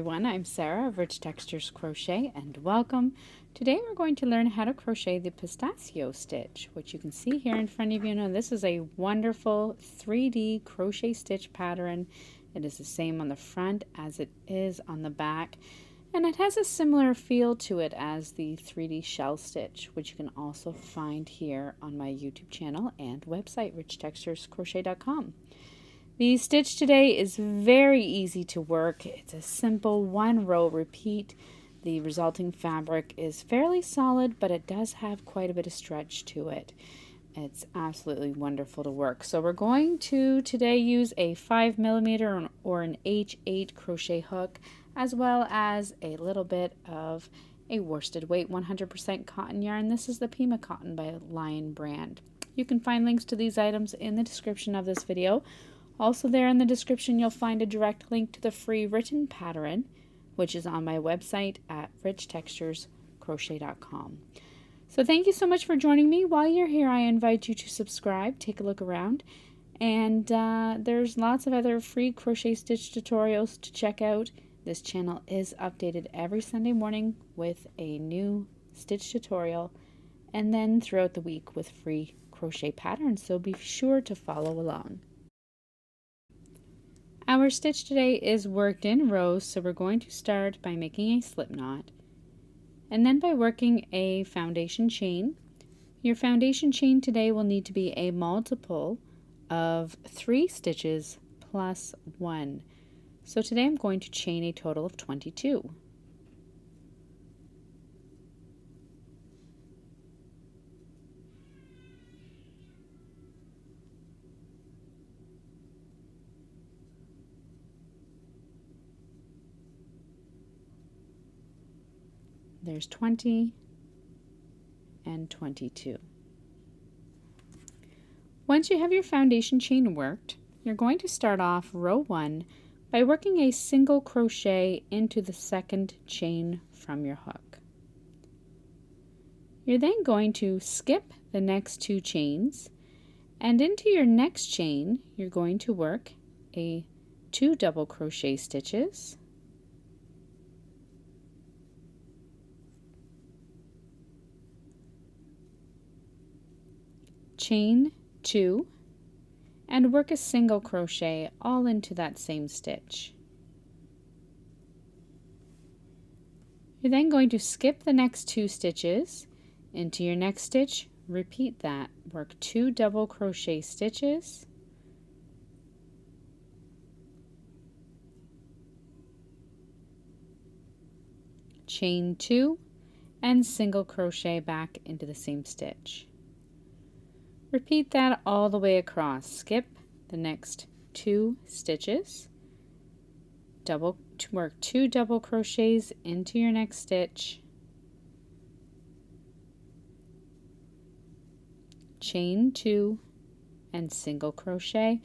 everyone, I'm Sarah of Rich Textures Crochet and welcome. Today we're going to learn how to crochet the pistachio stitch, which you can see here in front of you. Now this is a wonderful 3D crochet stitch pattern. It is the same on the front as it is on the back, and it has a similar feel to it as the 3D shell stitch, which you can also find here on my YouTube channel and website, richtexturescrochet.com. The stitch today is very easy to work. It's a simple one row repeat. The resulting fabric is fairly solid, but it does have quite a bit of stretch to it. It's absolutely wonderful to work. So we're going to today use a 5mm or an H8 crochet hook, as well as a little bit of a worsted weight 100% cotton yarn. This is the Pima Cotton by Lion brand. You can find links to these items in the description of this video. Also there in the description you'll find a direct link to the free written pattern, which is on my website at richtexturescrochet.com. So thank you so much for joining me. While you're here, I invite you to subscribe, take a look around, and there's lots of other free crochet stitch tutorials to check out. This channel is updated every Sunday morning with a new stitch tutorial, and then throughout the week with free crochet patterns, so be sure to follow along. Our stitch today is worked in rows, so we're going to start by making a slip knot and then by working a foundation chain. Your foundation chain today will need to be a multiple of 3 stitches plus 1. So today I'm going to chain a total of 22. There's 20 and 22. Once you have your foundation chain worked, you're going to start off row 1 by working a single crochet into the second chain from your hook. You're then going to skip the next 2 chains, and into your next chain you're going to work a 2 double crochet stitches, chain 2, and work a single crochet all into that same stitch. You're then going to skip the next 2 stitches into your next stitch, repeat that, work 2 double crochet stitches, chain 2, and single crochet back into the same stitch. Repeat that all the way across. Skip the next 2 stitches, work 2 double crochets into your next stitch, chain 2, and single crochet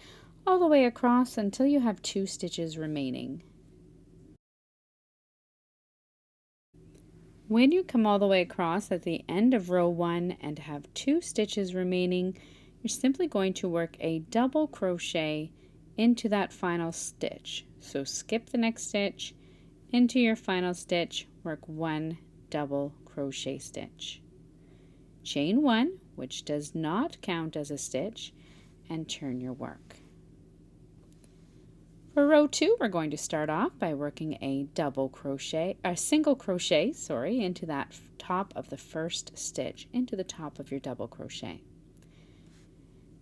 all the way across until you have 2 stitches remaining. When you come all the way across at the end of row 1 and have 2 stitches remaining, you're simply going to work a double crochet into that final stitch. So skip the next stitch, into your final stitch, work 1 double crochet stitch. Chain 1, which does not count as a stitch, and turn your work. For row 2, we're going to start off by working a single crochet, into that top of the first stitch, into the top of your double crochet.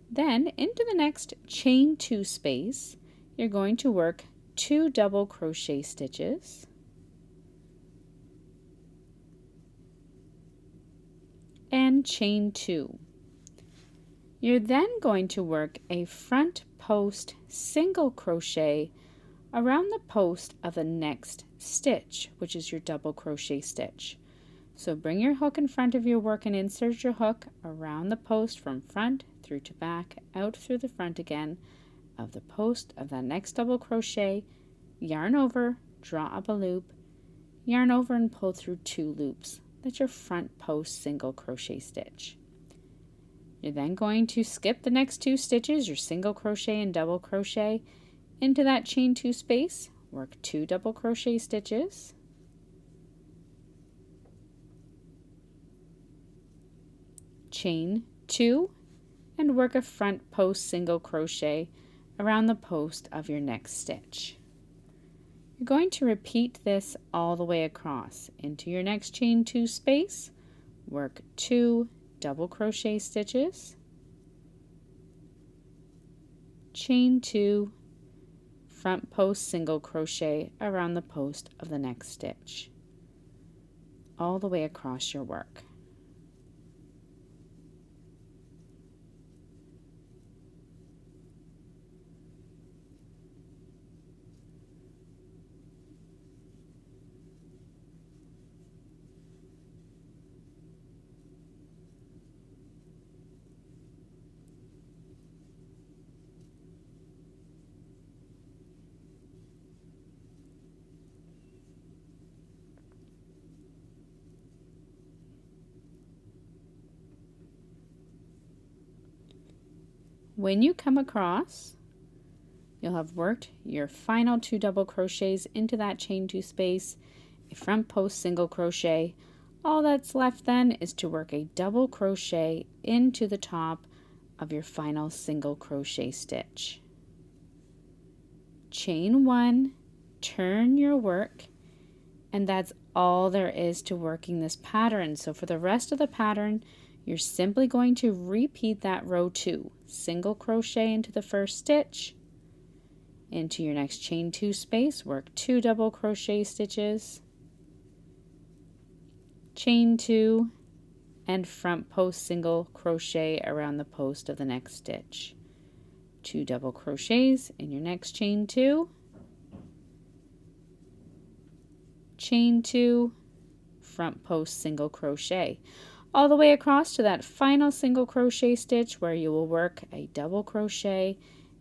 Then into the next chain 2 space, you're going to work 2 double crochet stitches, and chain 2. You're then going to work a front post single crochet around the post of the next stitch, which is your double crochet stitch. So bring your hook in front of your work and insert your hook around the post from front through to back, out through the front again of the post of that next double crochet, yarn over, draw up a loop, yarn over and pull through 2 loops. That's your front post single crochet stitch. You're then going to skip the next 2 stitches, your single crochet and double crochet, into that chain 2 space, work 2 double crochet stitches, chain 2, and work a front post single crochet around the post of your next stitch. You're going to repeat this all the way across. Into your next chain 2 space, work 2 double crochet stitches, chain 2, front post single crochet around the post of the next stitch, all the way across your work. When you come across, you'll have worked your final 2 double crochets into that chain 2 space, a front post single crochet. All that's left then is to work a double crochet into the top of your final single crochet stitch. Chain 1, turn your work, and that's all there is to working this pattern. So for the rest of the pattern, you're simply going to repeat that row 2, single crochet into the first stitch, into your next chain 2 space, work 2 double crochet stitches, chain 2, and front post single crochet around the post of the next stitch. 2 double crochets in your next chain 2, chain 2, front post single crochet, all the way across to that final single crochet stitch where you will work a double crochet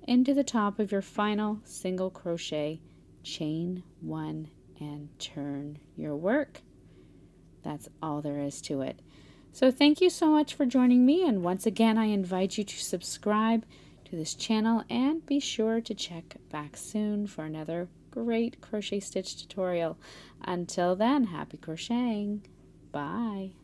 into the top of your final single crochet, chain 1, and turn your work. That's all there is to it. So thank you so much for joining me, and once again I invite you to subscribe to this channel and be sure to check back soon for another great crochet stitch tutorial. Until then, happy crocheting. Bye.